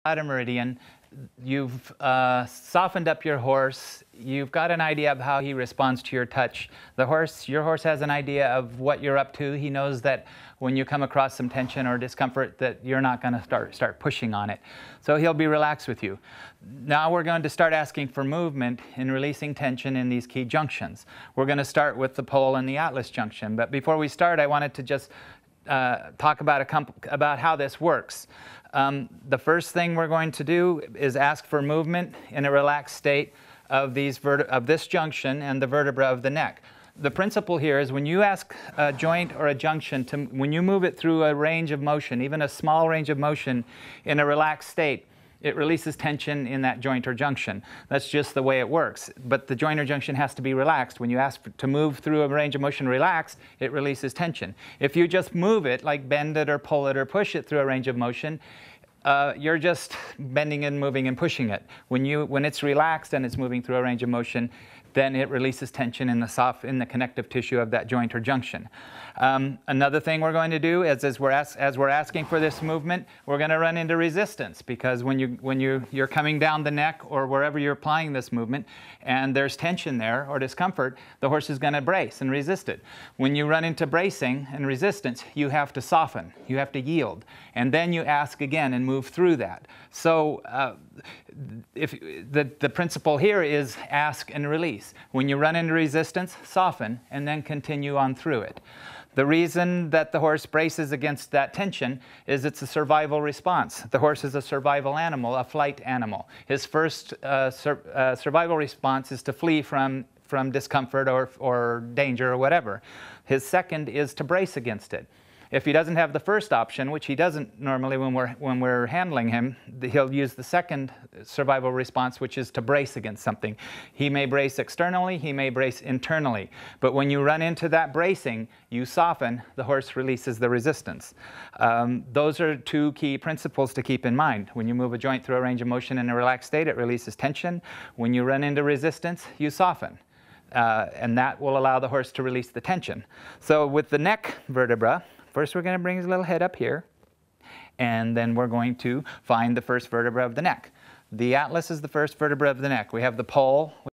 at a meridian, you've softened up your horse, you've got an idea of how he responds to your touch. Your horse has an idea of what you're up to. He knows that when you come across some tension or discomfort that you're not going to start pushing on it. So he'll be relaxed with you. Now we're going to start asking for movement in releasing tension in these key junctions. We're going to start with the pole and the atlas junction, but before we start I wanted to just talk about how this works. The first thing we're going to do is ask for movement in a relaxed state of this junction and the vertebra of the neck. The principle here is when you ask a joint or a junction when you move it through a range of motion, even a small range of motion in a relaxed state, it releases tension in that joint or junction. That's just the way it works. But the joint or junction has to be relaxed. When you ask to move through a range of motion relaxed, it releases tension. If you just move it, like bend it or pull it or push it through a range of motion, you're just bending and moving and pushing it. When it's relaxed and it's moving through a range of motion, then it releases tension in the connective tissue of that joint or junction. Another thing we're going to do is as we're asking for this movement, we're going to run into resistance, because when you're coming down the neck or wherever you're applying this movement and there's tension there or discomfort, the horse is going to brace and resist it. When you run into bracing and resistance, you have to soften, you have to yield, and then you ask again and move through that. So if the principle here is ask and release. When you run into resistance, soften and then continue on through it. The reason that the horse braces against that tension is it's a survival response. The horse is a survival animal, a flight animal. His first survival response is to flee from discomfort or danger or whatever. His second is to brace against it. If he doesn't have the first option, which he doesn't normally when we're handling him, he'll use the second survival response, which is to brace against something. He may brace externally, he may brace internally. But when you run into that bracing, you soften, the horse releases the resistance. Those are two key principles to keep in mind. When you move a joint through a range of motion in a relaxed state, it releases tension. When you run into resistance, you soften. And that will allow the horse to release the tension. So with the neck vertebra, first we're going to bring his little head up here, and then we're going to find the first vertebra of the neck. The atlas is the first vertebra of the neck. We have the pole.